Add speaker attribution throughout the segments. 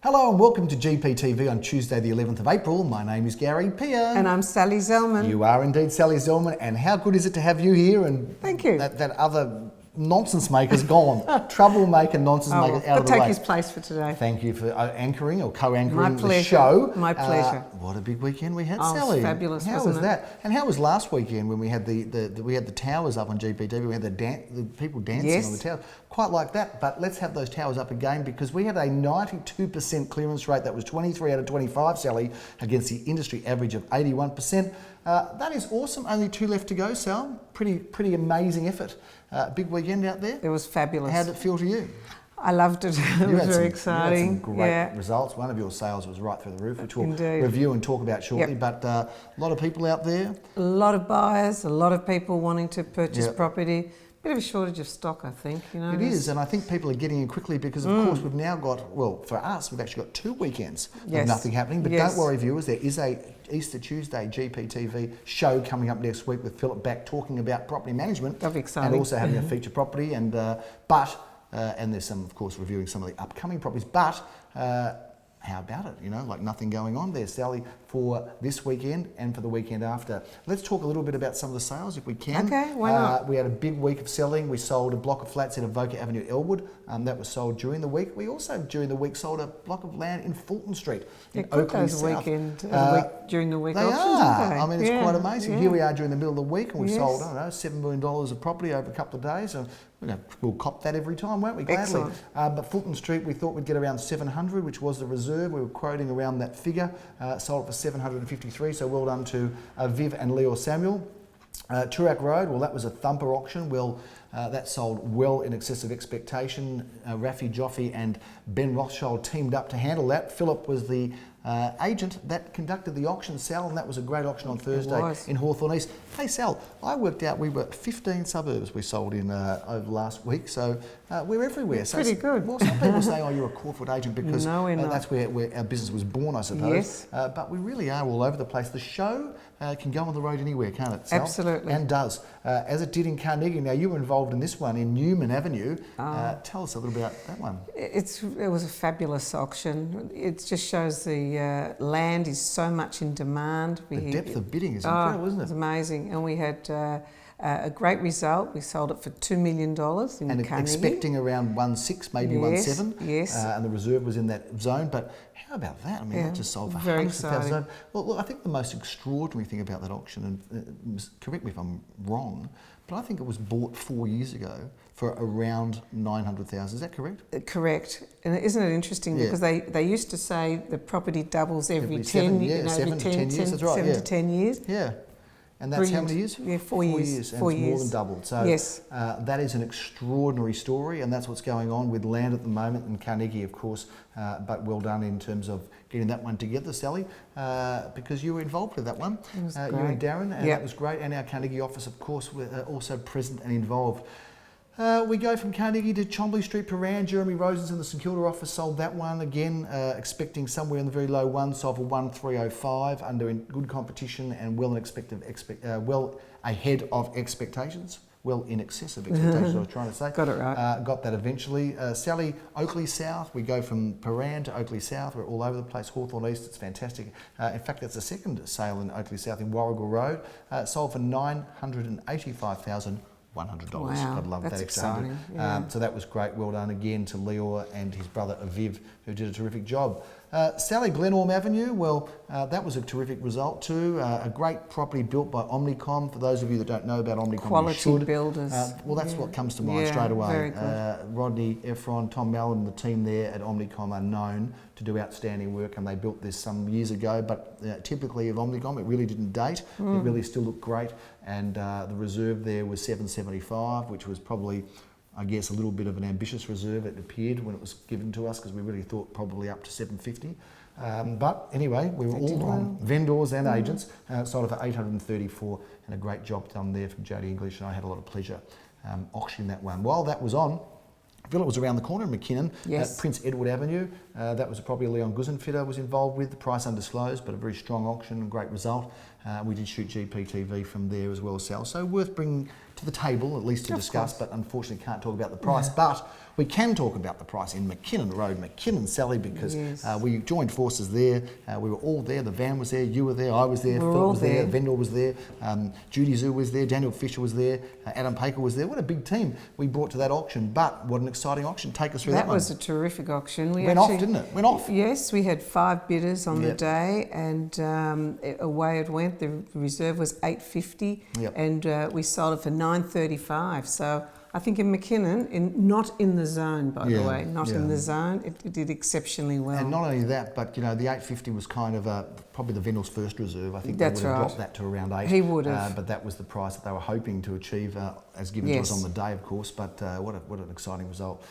Speaker 1: Hello and welcome to GPTV on Tuesday the 11th of April. My name is Gary Peer.
Speaker 2: And I'm Sally Zellman.
Speaker 1: You are indeed Sally Zellman, and how good is it to have you here? And
Speaker 2: thank you.
Speaker 1: That other nonsense maker's gone. Troublemaker, nonsense maker out of the way.
Speaker 2: But take his place for today.
Speaker 1: Thank you for anchoring or co-anchoring
Speaker 2: the
Speaker 1: show.
Speaker 2: My pleasure.
Speaker 1: What a big weekend we had,
Speaker 2: Oh,
Speaker 1: Sally.
Speaker 2: It was fabulous,
Speaker 1: how
Speaker 2: wasn't
Speaker 1: was that? And how was last weekend when we had the towers up on GPTV? We had the people dancing on the towers. Quite like that, but let's have those towers up again because we had a 92% clearance rate. That was 23 out of 25, Sally, against the industry average of 81%. That is awesome. Only 2 left to go, Sal. Pretty amazing effort. Big weekend out there.
Speaker 2: It was fabulous.
Speaker 1: How did it feel to you?
Speaker 2: I loved it. It was very exciting.
Speaker 1: You had some great results. One of your sales was right through the roof, which we'll review and talk about shortly.
Speaker 2: Yep.
Speaker 1: But a lot of people out there.
Speaker 2: A lot of buyers, a lot of people wanting to purchase property. Bit of a shortage of stock, I think.
Speaker 1: It is, and I think people are getting in quickly because, of course, we've now got, well, for us, we've actually got 2 weekends of nothing happening. But don't worry, viewers, there is a Easter Tuesday GPTV show coming up next week with Philip back talking about property management.
Speaker 2: That'll be exciting.
Speaker 1: And also having a feature property, and there's some, of course, reviewing some of the upcoming properties. But how about it? Like nothing going on there, Sally, for this weekend and for the weekend after. Let's talk a little bit about some of the sales if we can.
Speaker 2: Okay, why not?
Speaker 1: We had a big week of selling. We sold a block of flats in Avoca Avenue, Elwood. That was sold during the week. We also, during the week, sold a block of land in Fulton Street in Oakley South.
Speaker 2: During the week
Speaker 1: they
Speaker 2: auctions,
Speaker 1: are.
Speaker 2: They?
Speaker 1: I mean, it's quite amazing.
Speaker 2: Yeah.
Speaker 1: Here we are during the middle of the week and we sold, I don't know, $7 million of property over a couple of days. And we'll cop that every time, won't we? Gladly. But Fulton Street, we thought we'd get around 700, which was the reserve. We were quoting around that figure. Sold it for 753, so well done to Viv and Leo Samuel. Toorak Road, well, that was a thumper auction. Well, that sold well in excess of expectation. Rafi Joffe and Ben Rothschild teamed up to handle that. Philip was the agent that conducted the auction, Sal, and that was a great auction on Thursday in Hawthorne East. Hey, Sal, I worked out we were 15 suburbs we sold in over last week, so we're everywhere. So
Speaker 2: pretty good.
Speaker 1: Well, some people say, oh, you're a corporate agent because that's where our business was born, I suppose.
Speaker 2: Yes.
Speaker 1: But we really are all over the place. The show can go on the road anywhere, can't it, Sal?
Speaker 2: Absolutely.
Speaker 1: And does. As it did in Carnegie. Now, you were involved in this one in Newman Avenue. Tell us a little about that one.
Speaker 2: It was a fabulous auction. It just shows the land is so much in demand.
Speaker 1: The depth of bidding is incredible, isn't it?
Speaker 2: It's amazing. And we had a great result. We sold it for $2 million in Carnegie.
Speaker 1: Expecting around 1.6, maybe 1.7.
Speaker 2: Yes.
Speaker 1: And the reserve was in that zone. But how about that? I mean, that just sold for hundreds of thousands. Well, look, I think the most extraordinary thing about that auction, and correct me if I'm wrong, but I think it was bought 4 years ago for around 900,000. Is that correct?
Speaker 2: Correct. And isn't it interesting because they used to say the property doubles every 10 years.
Speaker 1: 7 to 10 years. That's right.
Speaker 2: 7 to 10 years.
Speaker 1: Yeah. And that's how many years?
Speaker 2: Yeah, 4 years.
Speaker 1: And it's more than doubled. So that is an extraordinary story, and that's what's going on with land at the moment in Carnegie, of course. But well done in terms of getting that one together, Sally, because you were involved with that one.
Speaker 2: It was great.
Speaker 1: You and Darren, and that was great. And our Carnegie office, of course, were also present and involved. We go from Carnegie to Chombley Street, Paran. Jeremy Rosens in the St Kilda office sold that one again, expecting somewhere in the very low ones, sold for 1,305 under good competition and well ahead of expectations. Well in excess of expectations, I was trying to say.
Speaker 2: Got it right.
Speaker 1: Got that eventually. Sally, Oakley South. We go from Paran to Oakley South. We're all over the place. Hawthorne East, it's fantastic. In fact, that's the second sale in Oakley South in Warrigal Road. Sold for $985,100.
Speaker 2: Wow,
Speaker 1: I'd love that exciting. So that was great. Well done again to Leo and his brother Aviv, who did a terrific job. Sally, Glenorm Avenue, well, that was a terrific result too. A great property built by Omnicom. For those of you that don't know about Omnicom,
Speaker 2: quality builders.
Speaker 1: Well, that's what comes to mind straight away.
Speaker 2: Very good.
Speaker 1: Rodney, Efron, Tom Mallon, the team there at Omnicom are known to do outstanding work, and they built this some years ago. But typically of Omnicom, it really didn't date. It really still looked great, and the reserve there was 775, which was probably, I guess, a little bit of an ambitious reserve, it appeared, when it was given to us, because we really thought probably up to 750. But anyway, we were all wrong. Vendors and agents sold it for 834, and a great job done there from Jodie English, and I had a lot of pleasure auctioning that one. While that was on, Villa was around the corner in McKinnon, at Prince Edward Avenue. That was probably Leon Guzenfitter was involved with. The price undisclosed, but a very strong auction and great result. We did shoot GPTV from there as well, Sal. So worth bringing to the table, at least to
Speaker 2: Of
Speaker 1: discuss,
Speaker 2: course.
Speaker 1: but unfortunately can't talk about the price. But we can talk about the price in McKinnon Road, McKinnon, Sally, because
Speaker 2: Yes.
Speaker 1: we joined forces there. We were all there. The van was there, you were there, I was there,
Speaker 2: We're
Speaker 1: Philip
Speaker 2: all
Speaker 1: was there,
Speaker 2: there.
Speaker 1: the vendor was there, Judy Zoo was there, Daniel Fisher was there, Adam Paker was there. What a big team we brought to that auction, but what an exciting auction. Take us through that,
Speaker 2: That was a terrific auction. We
Speaker 1: Went off, didn't it? Went off.
Speaker 2: Yes, we had 5 bidders on the
Speaker 1: Yep.
Speaker 2: day, and away it went. The reserve was $850,
Speaker 1: Yep.
Speaker 2: and we sold it for $935. So I think in McKinnon, not in the zone, by the
Speaker 1: Yeah,
Speaker 2: way, not in
Speaker 1: yeah.
Speaker 2: the zone, it did exceptionally well.
Speaker 1: And not only that, but the $850 was kind of probably the vendor's first reserve. I think
Speaker 2: That's
Speaker 1: they would have
Speaker 2: right.
Speaker 1: dropped that to around $8.
Speaker 2: He would have.
Speaker 1: But that was the price that they were hoping to achieve, as given to us
Speaker 2: Yes.
Speaker 1: on the day, of course. But what an exciting result.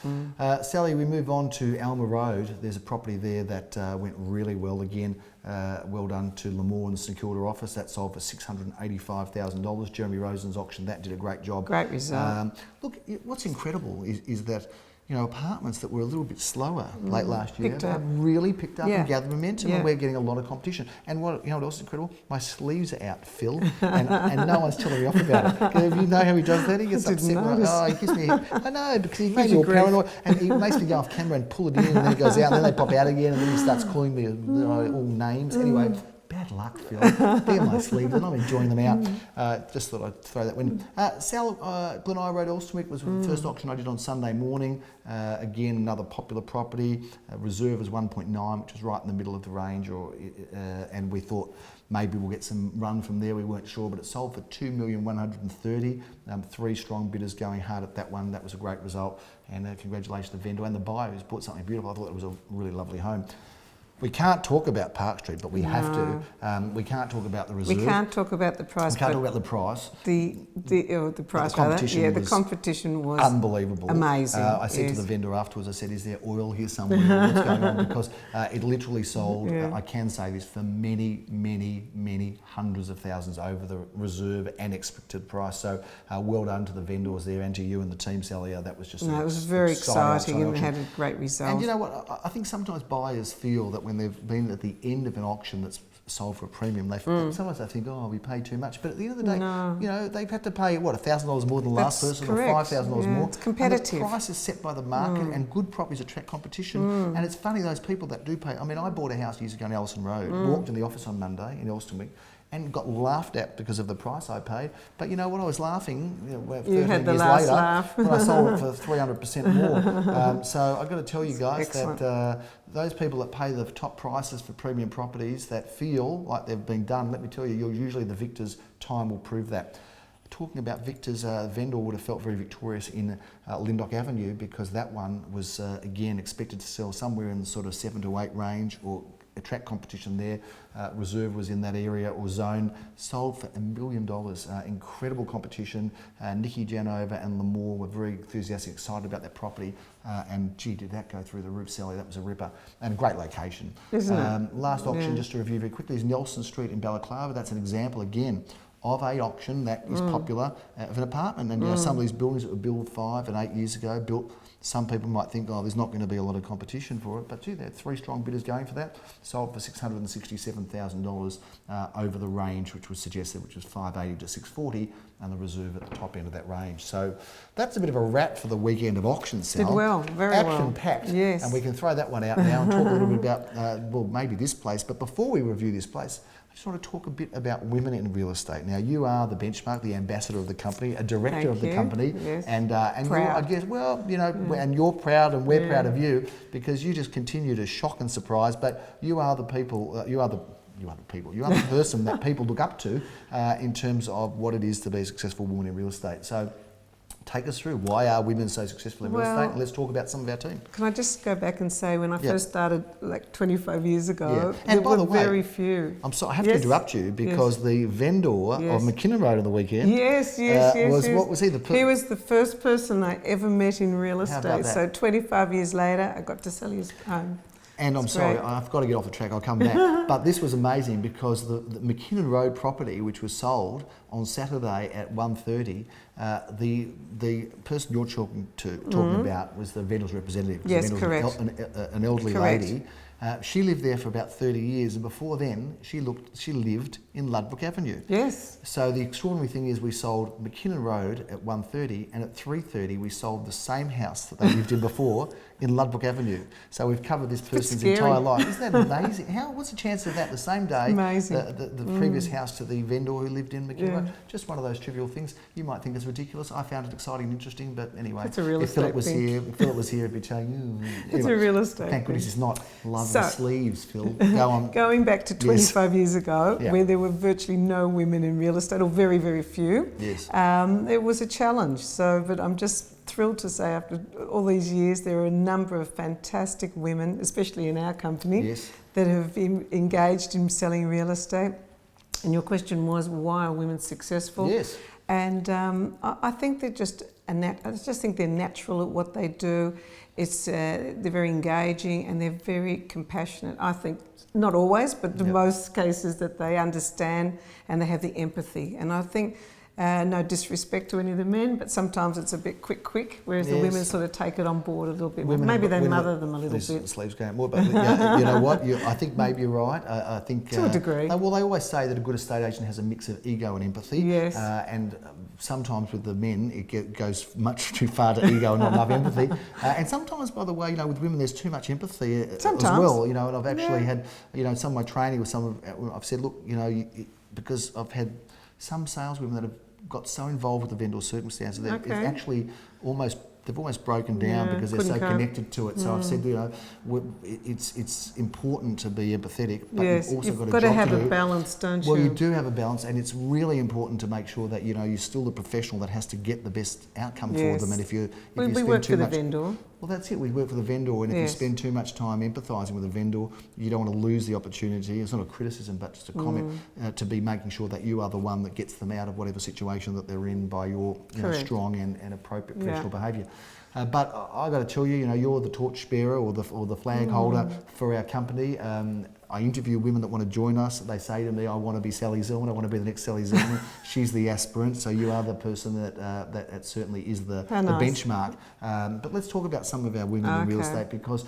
Speaker 1: Sally, we move on to Alma Road. There's a property there that went really well again. Well done to Lamore and the St Kilda office. That sold for $685,000. Jeremy Rosen's auction that did a great job.
Speaker 2: Great result.
Speaker 1: Look, what's incredible is that apartments that were a little bit slower late last year
Speaker 2: Picked up.
Speaker 1: have really picked up
Speaker 2: Yeah.
Speaker 1: and gathered momentum,
Speaker 2: Yeah.
Speaker 1: and we're getting a lot of competition. And what else is incredible? My sleeves are out, Phil, and no one's telling me off about it. 'Cause you know how he does that? He gets
Speaker 2: I didn't
Speaker 1: upset.
Speaker 2: notice.
Speaker 1: He gives me. I know, because he makes
Speaker 2: you
Speaker 1: me all
Speaker 2: grief.
Speaker 1: paranoid, and he makes me go off camera and pull it in, and then it goes out, and then they pop out again, and then he starts calling me all names. Anyway. Bad luck, Phil. They're my sleeves, and I'm enjoying them out. Just thought I'd throw that in. Sal, Gleneye Road, Alstonwick was the first auction I did on Sunday morning. Again, another popular property. Reserve was 1.9, which was right in the middle of the range, and we thought maybe we'll get some run from there. We weren't sure, but it sold for $2,130,000. 3 strong bidders going hard at that one. That was a great result, and congratulations to the vendor and the buyer who's bought something beautiful. I thought it was a really lovely home. We can't talk about Park Street, but we have to. We can't talk about the reserve.
Speaker 2: We can't talk about the price.
Speaker 1: We can't talk about the price.
Speaker 2: The price.
Speaker 1: The competition
Speaker 2: rather. Yeah, the
Speaker 1: was
Speaker 2: competition was
Speaker 1: unbelievable.
Speaker 2: amazing.
Speaker 1: I said to the vendor afterwards, I said, "Is there oil here somewhere? What's going on?" Because it literally sold.
Speaker 2: Yeah.
Speaker 1: I can say this, for many, many, many hundreds of thousands over the reserve and expected price. So well done to the vendors there and to you and the team, Sally. That was just.
Speaker 2: No, it was very exciting and had a great result.
Speaker 1: And you know what? I think sometimes buyers feel that when they've been at the end of an auction that's sold for a premium, sometimes they think, oh, we paid too much. But at the end of the day, they've had to pay, $1,000 more than the last person,
Speaker 2: correct.
Speaker 1: or $5,000 more.
Speaker 2: It's competitive.
Speaker 1: And the price is set by the market, and good properties attract competition. And it's funny, those people that do pay. I mean, I bought a house years ago on Ellison Road, walked in the office on Monday in Alstonwick, and got laughed at because of the price I paid. But you know what? I was laughing 13
Speaker 2: had the
Speaker 1: years
Speaker 2: last
Speaker 1: later
Speaker 2: laugh.
Speaker 1: when I sold it for 300% more. So I've got to tell you guys
Speaker 2: Excellent.
Speaker 1: that those people that pay the top prices for premium properties that feel like they've been done, let me tell you, you're usually the victors. Time will prove that. Talking about victors, vendor would have felt very victorious in Lyndoch Avenue, because that one was, again, expected to sell somewhere in the sort of 7 to 8 range, or attract competition there. Reserve was in that area or zone, sold for $1 million. Incredible competition. Nikki Janova and Lamore were very enthusiastic, excited about that property, and gee, did that go through the roof, Sally? That was a ripper, and a great location.
Speaker 2: Isn't it?
Speaker 1: Last auction,
Speaker 2: Yeah.
Speaker 1: just to review very quickly, is Nelson Street in Balaclava. That's an example again of a auction that is popular, of an apartment. And some of these buildings that were built 5 and 8 years ago, some people might think, oh, there's not going to be a lot of competition for it, but gee, there are 3 strong bidders going for that. Sold for $667,000 over the range, which was suggested, which was $580 to $640, and the reserve at the top end of that range. So that's a bit of a wrap for the weekend of auctions, Sal.
Speaker 2: Did well, very well.
Speaker 1: Action-packed.
Speaker 2: Yes.
Speaker 1: And we can throw that one out now and talk a little bit about, maybe this place. But before we review this place, I just want to talk a bit about women in real estate. Now, you are the benchmark, the ambassador of the company, a director of the company,
Speaker 2: yes.
Speaker 1: and you're, I guess, and you're proud, and we're proud of you, because you just continue to shock and surprise. But you are the people, you are the person that people look up to in terms of what it is to be a successful woman in real estate. So take us through, why are women so successful in real estate? And let's talk about some of our team.
Speaker 2: Can I just go back and say, when I first started, like 25 years ago,
Speaker 1: and
Speaker 2: there
Speaker 1: by
Speaker 2: were
Speaker 1: the way,
Speaker 2: very few.
Speaker 1: I'm sorry, I have to interrupt you, because the vendor of McKinnon Road on the weekend what was he?
Speaker 2: He was the first person I ever met in real
Speaker 1: How about
Speaker 2: estate.
Speaker 1: that?
Speaker 2: So 25 years later, I got to sell his home.
Speaker 1: And I'm sorry, I've got to get off the track, I'll come back. But this was amazing, because the McKinnon Road property, which was sold on Saturday at 1:30, The person you're talking about was the vendor's representative.
Speaker 2: Yes,
Speaker 1: the
Speaker 2: correct.
Speaker 1: An elderly
Speaker 2: Correct.
Speaker 1: lady. She lived there for about 30 years, and before then, she lived in Ludbrook Avenue.
Speaker 2: Yes.
Speaker 1: So the extraordinary thing is we sold McKinnon Road at 1:30, and at 3:30 we sold the same house that they lived in before in Ludbrook Avenue. So we've covered this person's entire life. Isn't that amazing? What's the chance of that the same day?
Speaker 2: Amazing.
Speaker 1: The previous house to the vendor who lived in McKinnon Road. Just one of those trivial things. You might think it's ridiculous. I found it exciting and interesting, but anyway.
Speaker 2: It's a real
Speaker 1: if
Speaker 2: estate
Speaker 1: Philip was
Speaker 2: thing.
Speaker 1: here, he'd be telling you.
Speaker 2: It's a real estate
Speaker 1: Thank goodness
Speaker 2: thing.
Speaker 1: it's not. Love
Speaker 2: So-
Speaker 1: the sleeves, Phil. Go on.
Speaker 2: Going back to 25 years ago,
Speaker 1: Yeah.
Speaker 2: where there were virtually no women in real estate, or very, very few,
Speaker 1: Yes.
Speaker 2: it was a challenge. But I'm just thrilled to say after all these years, there are a number of fantastic women, especially in our company,
Speaker 1: Yes.
Speaker 2: that have been engaged in selling real estate. And your question was, why are women successful?
Speaker 1: Yes.
Speaker 2: And I think they're just I just think they're natural at what they do. They're very engaging and they're very compassionate. I think not always, but in most cases that they understand and they have the empathy. And I think no disrespect to any of the men, but sometimes it's a bit quick, whereas the women sort of take it on board a little bit more. Maybe they mother them a little bit.
Speaker 1: Sleeves going more, but yeah, you know what? I think maybe you're right. I think
Speaker 2: to a degree.
Speaker 1: Well, they always say that a good estate agent has a mix of ego and empathy.
Speaker 2: Yes.
Speaker 1: And sometimes with the men, it goes much too far to ego and not enough empathy. And sometimes, by the way, with women, there's too much empathy as well. And I've actually had, some of my training with I've said, look, because I've had some saleswomen that have got so involved with the vendor circumstances that it's actually they've almost broken down because they're so connected to it. So I've said, it's important to be empathetic, but you've also got a job to do. You've got to have a
Speaker 2: balance, don't you?
Speaker 1: Well, you do have a balance, and it's really important to make sure that you're still the professional that has to get the best outcome for them. And if you
Speaker 2: work for the vendor.
Speaker 1: Well, that's it. We work for the vendor, and if you spend too much time empathising with the vendor, you don't want to lose the opportunity. It's not a criticism, but just a comment to be making sure that you are the one that gets them out of whatever situation that they're in by your strong and appropriate professional behaviour. But I've got to tell you, you're the torchbearer or the flag holder for our company. I interview women that want to join us. They say to me, I want to be Sally Zellman. I want to be the next Sally Zellman. She's the aspirant, so you are the person that certainly is the benchmark. But let's talk about some of our women in real estate, because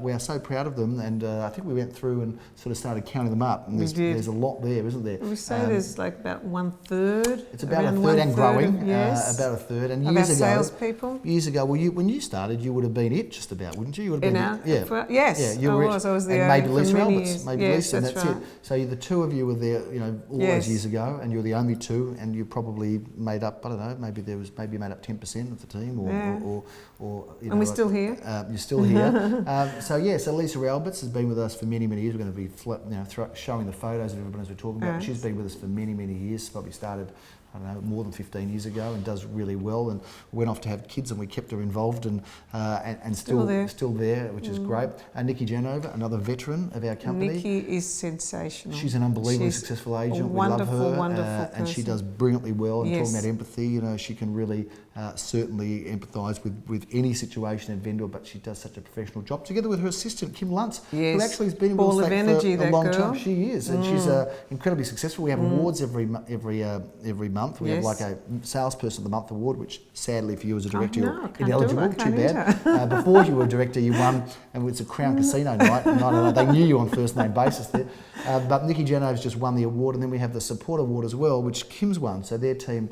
Speaker 1: we are so proud of them, and I think we went through and sort of started counting them up. And there's a lot there, isn't there?
Speaker 2: We say there's like about 1/3.
Speaker 1: It's about a third and growing. About a third. And years ago,
Speaker 2: salespeople.
Speaker 1: Years ago, when you started, you would have been it just about, wouldn't you? You would have been
Speaker 2: yes,
Speaker 1: you were
Speaker 2: I was the
Speaker 1: and maybe
Speaker 2: for
Speaker 1: Lisa
Speaker 2: many
Speaker 1: Alberts,
Speaker 2: years.
Speaker 1: maybe Lisa, and that's it. So the two of you were there, all those years ago, and you're the only two, and you probably made up, I don't know, maybe you made up 10% of the team, or
Speaker 2: and we're still here.
Speaker 1: You're still here. So Lisa Alberts has been with us for many, many years. We're going to be showing the photos of everyone as we're talking about. She's been with us for many, many years. Probably started, I don't know, more than 15 years ago, and does really well, and went off to have kids, and we kept her involved and still there, which is great. Nikki Janover, another veteran of our company. Nikki
Speaker 2: is sensational.
Speaker 1: She's an unbelievably successful agent. We love her, and she does brilliantly well. And talking about empathy, she can really certainly empathise with any situation and vendor, but she does such a professional job, together with her assistant Kim Luntz, who actually has been in real estate for a long time. She is, and she's incredibly successeful. We have awards every month. We have like a Salesperson of the Month award, which sadly for you as a director you're ineligible. Too bad. Before you were a director, you won, and it's a Crown Casino night. And I don't know, they knew you on first name basis there. But Nikki Janover's just won the award, and then we have the Support Award as well, which Kim's won. So their team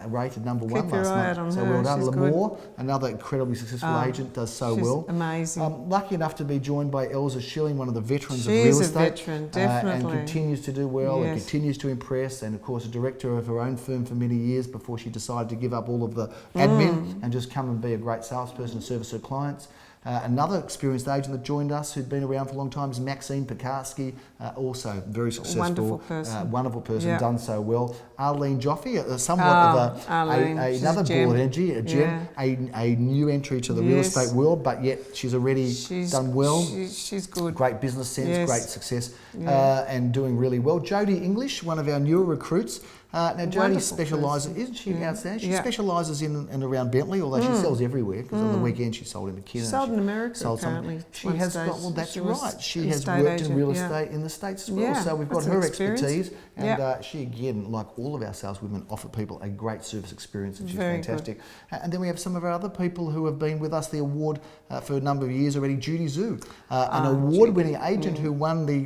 Speaker 1: rated number one last month. So well done. Lamore, another incredibly successful agent, does so well.
Speaker 2: Amazing.
Speaker 1: Lucky enough to be joined by Elsa Schilling, one of the veterans of real estate.
Speaker 2: She's a veteran, definitely.
Speaker 1: And continues to do well and continues to impress, and of course a director of her own firm for many years before she decided to give up all of the admin and just come and be a great salesperson and service her clients. Another experienced agent that joined us, who'd been around for a long time, is Maxine Pekarski, also very successful. Wonderful person, done so well. Arlene Joffe, somewhat of another ball of energy, a gem, a new entry to the real estate world, but yet she's already done well.
Speaker 2: She's good.
Speaker 1: Great business sense, great success, and doing really well. Jodie English, one of our newer recruits, Now, Jodie
Speaker 2: Wonderful
Speaker 1: specialises,
Speaker 2: person.
Speaker 1: isn't she outstanding? She
Speaker 2: Yeah.
Speaker 1: specialises in and around Bentley, although she sells everywhere, because on the weekend she sold in McKinnon.
Speaker 2: She sold in America,
Speaker 1: sold some-
Speaker 2: apparently.
Speaker 1: She
Speaker 2: one
Speaker 1: has
Speaker 2: stage.
Speaker 1: got, well, that's
Speaker 2: She was
Speaker 1: right. She
Speaker 2: an
Speaker 1: has
Speaker 2: estate
Speaker 1: worked in
Speaker 2: agent,
Speaker 1: real
Speaker 2: yeah.
Speaker 1: estate in the States as well.
Speaker 2: Yeah,
Speaker 1: So we've got
Speaker 2: that's an
Speaker 1: her
Speaker 2: experience.
Speaker 1: expertise. And
Speaker 2: Yeah.
Speaker 1: she, again, like all of our saleswomen, offer people a great service experience, and she's
Speaker 2: Very
Speaker 1: fantastic. And then we have some of our other people who have been with us, the award for a number of years already, Judy Zhu, an award-winning agent who won the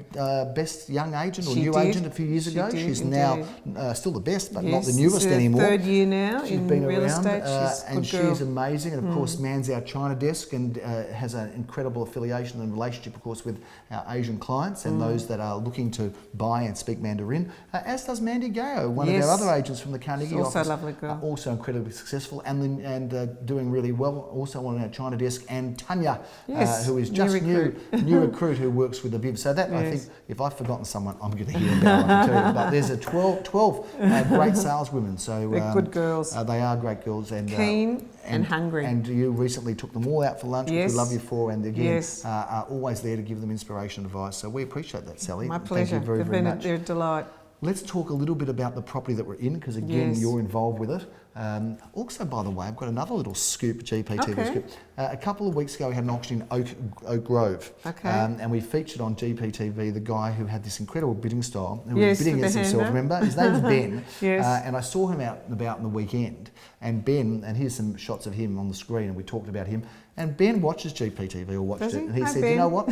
Speaker 1: Best Young Agent or
Speaker 2: She
Speaker 1: New
Speaker 2: did.
Speaker 1: Agent a few years
Speaker 2: She
Speaker 1: ago.
Speaker 2: did,
Speaker 1: She's
Speaker 2: indeed.
Speaker 1: now still the best, but not
Speaker 2: Yes,
Speaker 1: the newest
Speaker 2: it's her
Speaker 1: anymore.
Speaker 2: third year now
Speaker 1: She's
Speaker 2: in
Speaker 1: been
Speaker 2: real
Speaker 1: around,
Speaker 2: estate. She's a
Speaker 1: and
Speaker 2: good
Speaker 1: she
Speaker 2: girl.
Speaker 1: is amazing. And of course, mans our China desk and has an incredible affiliation and relationship, of course, with our Asian clients and those that are looking to buy and speak Mandarin. As does Mandy Gao, one of
Speaker 2: Yes.
Speaker 1: our other agents from the Carnegie
Speaker 2: She's also
Speaker 1: office.
Speaker 2: a lovely girl.
Speaker 1: Also incredibly successful and doing really well. Also on our China desk, and Tanya,
Speaker 2: Yes,
Speaker 1: who is
Speaker 2: new
Speaker 1: just
Speaker 2: recruit.
Speaker 1: new recruit who works with the Viv. So that, I
Speaker 2: Yes.
Speaker 1: think, if I've forgotten someone, I'm going to hear about it, I can tell you. But there's a 12 great saleswomen. So
Speaker 2: They're good girls.
Speaker 1: they are great girls. And
Speaker 2: Keen and hungry.
Speaker 1: And you recently took them all out for lunch, which
Speaker 2: Yes.
Speaker 1: we love you for. And again,
Speaker 2: Yes.
Speaker 1: are always there to give them inspiration and advice. So we appreciate that, Sally.
Speaker 2: My
Speaker 1: Thank
Speaker 2: pleasure.
Speaker 1: you very,
Speaker 2: They've
Speaker 1: very
Speaker 2: been
Speaker 1: much.
Speaker 2: they're a delight.
Speaker 1: Let's talk a little bit about the property that we're in, because again,
Speaker 2: Yes.
Speaker 1: you're involved with it. Also, by the way, I've got another little scoop, GPTV
Speaker 2: Okay.
Speaker 1: scoop. A couple of weeks ago, we had an auction in Oak Grove.
Speaker 2: Okay.
Speaker 1: And we featured on GPTV the guy who had this incredible bidding style, who
Speaker 2: Yes,
Speaker 1: was bidding
Speaker 2: with
Speaker 1: against
Speaker 2: the
Speaker 1: himself,
Speaker 2: hand
Speaker 1: remember? His name's Ben.
Speaker 2: Yes.
Speaker 1: And I saw him out and about in the weekend. And Ben, and here's some shots of him on the screen, and we talked about him. And Ben watches GPTV, or watched
Speaker 2: Does
Speaker 1: it,
Speaker 2: he?
Speaker 1: and he
Speaker 2: Hi,
Speaker 1: said,
Speaker 2: Ben.
Speaker 1: you know what?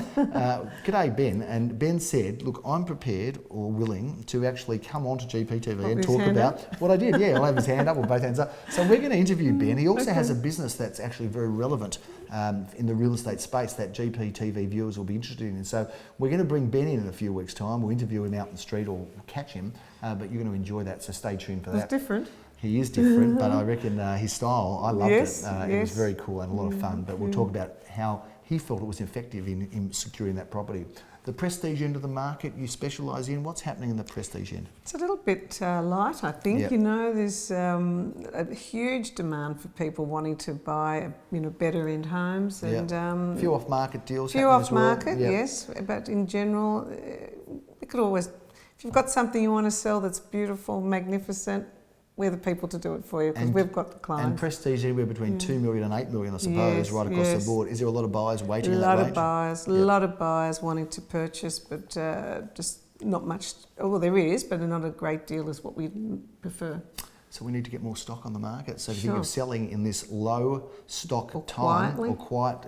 Speaker 1: G'day, Ben. And Ben said, look, I'm prepared or willing to actually come on to GPTV and
Speaker 2: his
Speaker 1: talk
Speaker 2: hand
Speaker 1: about what I did. Yeah, I'll have his hand up or both hands up. So we're going to interview Ben. He also
Speaker 2: Okay.
Speaker 1: has a business that's actually very relevant in the real estate space that GPTV viewers will be interested in. And so we're going to bring Ben in a few weeks' time. We'll interview him out in the street or catch him, but you're going to enjoy that, so stay tuned for
Speaker 2: It's
Speaker 1: that.
Speaker 2: different.
Speaker 1: He is different, but I reckon his style, I loved
Speaker 2: Yes,
Speaker 1: it. It was
Speaker 2: yes.
Speaker 1: very cool and a lot of fun. But we'll talk about how he felt it was effective in securing that property. The prestige end of the market you specialise in, what's happening in the prestige end?
Speaker 2: It's a little bit light, I think.
Speaker 1: Yep.
Speaker 2: You know, there's a huge demand for people wanting to buy, better end homes, and
Speaker 1: A few off-market deals
Speaker 2: few
Speaker 1: happening
Speaker 2: off
Speaker 1: as well.
Speaker 2: market,
Speaker 1: Yep.
Speaker 2: yes. But in general, it could always, if you've got something you want to sell that's beautiful, magnificent, we're the people to do it for you, because
Speaker 1: And-
Speaker 2: we've got the
Speaker 1: And
Speaker 2: clients.
Speaker 1: prestige anywhere between 2 million and 8 million, I suppose,
Speaker 2: Yes,
Speaker 1: right across
Speaker 2: yes.
Speaker 1: the board. Is there a lot of buyers
Speaker 2: A
Speaker 1: waiting in that
Speaker 2: lot
Speaker 1: range?
Speaker 2: of buyers, a
Speaker 1: Yep.
Speaker 2: lot of buyers wanting to purchase, but just not much. Well, there is, but not a great deal is what we prefer.
Speaker 1: So we need to get more stock on the market. So if you
Speaker 2: Sure.
Speaker 1: think of selling in this low stock
Speaker 2: Or
Speaker 1: time,
Speaker 2: quietly.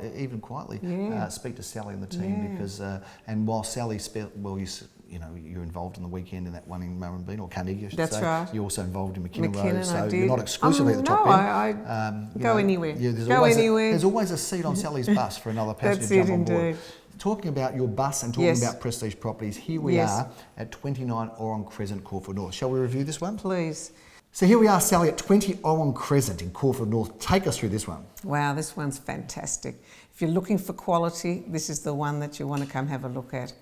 Speaker 1: or even quietly,
Speaker 2: Yeah.
Speaker 1: speak to Sally and the team,
Speaker 2: Yeah.
Speaker 1: because and while Sally, you're involved in the weekend in that one in Murrumbeen or Carnegie, I should
Speaker 2: That's
Speaker 1: say.
Speaker 2: right.
Speaker 1: You're also involved in McKinnon Road,
Speaker 2: McKinnon,
Speaker 1: so
Speaker 2: I
Speaker 1: you're
Speaker 2: did.
Speaker 1: not exclusively at the top
Speaker 2: no,
Speaker 1: end.
Speaker 2: I
Speaker 1: You
Speaker 2: go anywhere.
Speaker 1: Yeah, there's
Speaker 2: Go
Speaker 1: always
Speaker 2: anywhere.
Speaker 1: there's always a seat on Sally's bus for another passenger
Speaker 2: That's
Speaker 1: to jump
Speaker 2: it,
Speaker 1: on board.
Speaker 2: indeed.
Speaker 1: Talking about your bus and talking
Speaker 2: Yes.
Speaker 1: about prestige properties, here we
Speaker 2: Yes.
Speaker 1: are at 29 Oron Crescent, Caulfield North. Shall we review this one?
Speaker 2: Please.
Speaker 1: So here we are, Sally, at 20 Oron Crescent in Caulfield North. Take us through this one.
Speaker 2: Wow, this one's fantastic. If you're looking for quality, this is the one that you want to come have a look at.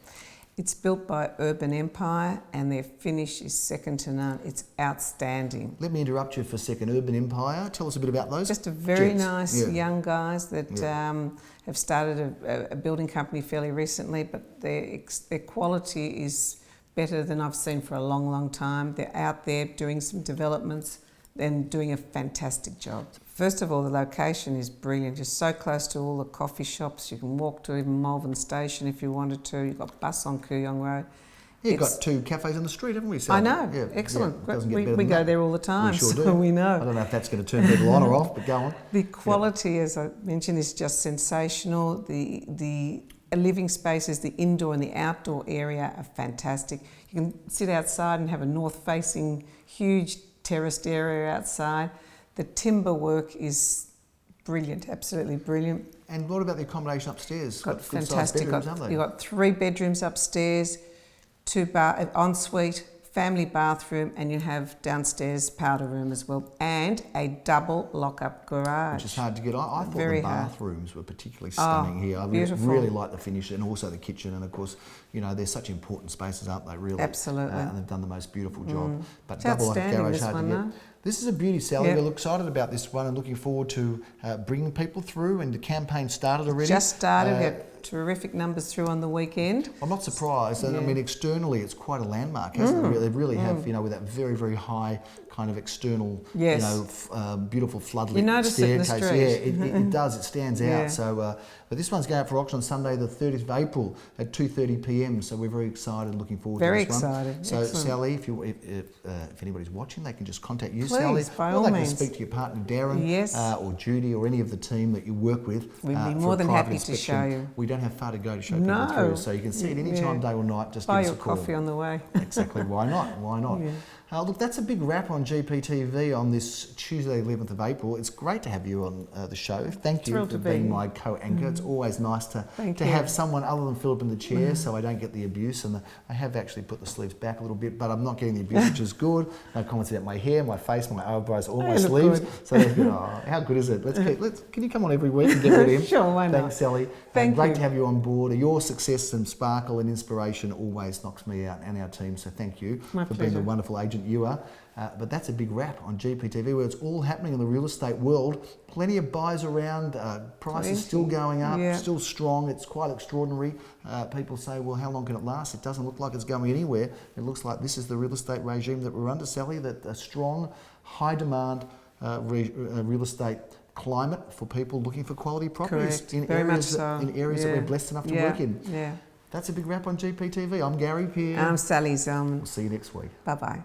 Speaker 2: It's built by Urban Empire, and their finish is second to none. It's outstanding.
Speaker 1: Let me interrupt you for a second. Urban Empire, tell us a bit about those.
Speaker 2: Just a very
Speaker 1: Gents.
Speaker 2: nice
Speaker 1: Yeah.
Speaker 2: young guys that
Speaker 1: Yeah.
Speaker 2: have started a building company fairly recently, but their quality is better than I've seen for a long, long time. They're out there doing some developments and doing a fantastic job. First of all, the location is brilliant. You're so close to all the coffee shops. You can walk to even Malvern Station if you wanted to. You've got bus on Kooyong Road.
Speaker 1: Yeah, you've
Speaker 2: It's-
Speaker 1: got 2 cafes on the street, haven't we,
Speaker 2: I
Speaker 1: Sally?
Speaker 2: know,
Speaker 1: Yeah,
Speaker 2: excellent.
Speaker 1: yeah, it doesn't get
Speaker 2: we
Speaker 1: better
Speaker 2: we
Speaker 1: than
Speaker 2: go
Speaker 1: that.
Speaker 2: there all the time,
Speaker 1: We sure
Speaker 2: so
Speaker 1: do.
Speaker 2: we
Speaker 1: I
Speaker 2: know.
Speaker 1: don't know if that's going to turn people on or off, but go on.
Speaker 2: The quality, as I mentioned, is just sensational. The living spaces, the indoor and the outdoor area are fantastic. You can sit outside and have a north-facing, huge terraced area outside. The timber work is brilliant, absolutely brilliant.
Speaker 1: And what about the accommodation upstairs?
Speaker 2: Got
Speaker 1: Good-sized
Speaker 2: fantastic.
Speaker 1: bedrooms, aren't they?
Speaker 2: You've got 3 bedrooms upstairs, 2 ensuite, family bathroom, and you have downstairs powder room as well, and a double lock-up garage.
Speaker 1: Which is hard to get. I thought
Speaker 2: Very
Speaker 1: the
Speaker 2: hard.
Speaker 1: bathrooms were particularly stunning here. I
Speaker 2: beautiful.
Speaker 1: really like the finish, and also the kitchen. And of course, they're such important spaces, aren't they? Really,
Speaker 2: Absolutely.
Speaker 1: And they've done the most beautiful job. But
Speaker 2: It's
Speaker 1: double lock-up
Speaker 2: outstanding,
Speaker 1: garage
Speaker 2: this
Speaker 1: hard to
Speaker 2: one,
Speaker 1: get.
Speaker 2: though.
Speaker 1: This is a beauty, Sally.
Speaker 2: Yeah.
Speaker 1: We're excited about this one and looking forward to bringing people through. And the campaign started already.
Speaker 2: Just started. We had terrific numbers through on the weekend.
Speaker 1: I'm not surprised, and I mean externally it's quite a landmark, hasn't it? They really have, you know, with that very, very high kind of external, you know, beautiful floodlit
Speaker 2: notice
Speaker 1: staircase.
Speaker 2: it in the street.
Speaker 1: Yeah, it does. It stands out.
Speaker 2: Yeah.
Speaker 1: So, but this one's going up for auction on Sunday, the 30th of April at 2:30 p.m. So we're very excited, looking forward to this one.
Speaker 2: Very excited.
Speaker 1: So
Speaker 2: Excellent.
Speaker 1: Sally, if anybody's watching, they can just contact you,
Speaker 2: Please,
Speaker 1: Sally,
Speaker 2: by
Speaker 1: or
Speaker 2: all
Speaker 1: they
Speaker 2: means.
Speaker 1: can speak to your partner Darren,
Speaker 2: Yes.
Speaker 1: or Judy, or any of the team that you work with.
Speaker 2: We'd be
Speaker 1: for
Speaker 2: more
Speaker 1: a
Speaker 2: than
Speaker 1: private
Speaker 2: happy to
Speaker 1: inspection.
Speaker 2: show you.
Speaker 1: We don't have far to go to show
Speaker 2: No.
Speaker 1: people through, so you can see it any time, day or night. Just
Speaker 2: Buy
Speaker 1: give us
Speaker 2: your
Speaker 1: a call.
Speaker 2: coffee on the way.
Speaker 1: Exactly. Why not? Why not?
Speaker 2: Yeah.
Speaker 1: Look, that's a big wrap on GPTV on this Tuesday, 11th of April. It's great to have you on the show. Thank you
Speaker 2: Thrilled
Speaker 1: for
Speaker 2: to be
Speaker 1: being
Speaker 2: here.
Speaker 1: my co-anchor. It's always nice to
Speaker 2: Thank
Speaker 1: to
Speaker 2: you.
Speaker 1: have someone other than Philip in the chair, so I don't get the abuse. And I have actually put the sleeves back a little bit, but I'm not getting the abuse, which is good. No comments about my hair, my face, my eyebrows, all my
Speaker 2: look
Speaker 1: sleeves.
Speaker 2: good.
Speaker 1: So that's good. Oh, how good is it? Can you come on every week and get rid of him?
Speaker 2: Sure, why not?
Speaker 1: Thanks, Sally.
Speaker 2: Thank
Speaker 1: great
Speaker 2: you.
Speaker 1: to have you on board. Your success and sparkle and inspiration always knocks me out and our team. So thank you
Speaker 2: My
Speaker 1: for being the
Speaker 2: pleasure.
Speaker 1: wonderful agent you are. But that's a big wrap on GPTV, where it's all happening in the real estate world. Plenty of buys around, prices still going up,
Speaker 2: Yeah.
Speaker 1: still strong. It's quite extraordinary. People say, well, how long can it last? It doesn't look like it's going anywhere. It looks like this is the real estate regime that we're under, Sally, that a strong, high demand real estate climate for people looking for quality properties
Speaker 2: Correct.
Speaker 1: in
Speaker 2: Very
Speaker 1: areas,
Speaker 2: much so.
Speaker 1: in areas that
Speaker 2: Yeah.
Speaker 1: we're blessed enough to
Speaker 2: Yeah.
Speaker 1: work in.
Speaker 2: Yeah.
Speaker 1: That's a big wrap on GPTV. I'm Gary Peer.
Speaker 2: I'm Sally Zellman.
Speaker 1: We'll see you next week.
Speaker 2: Bye-bye.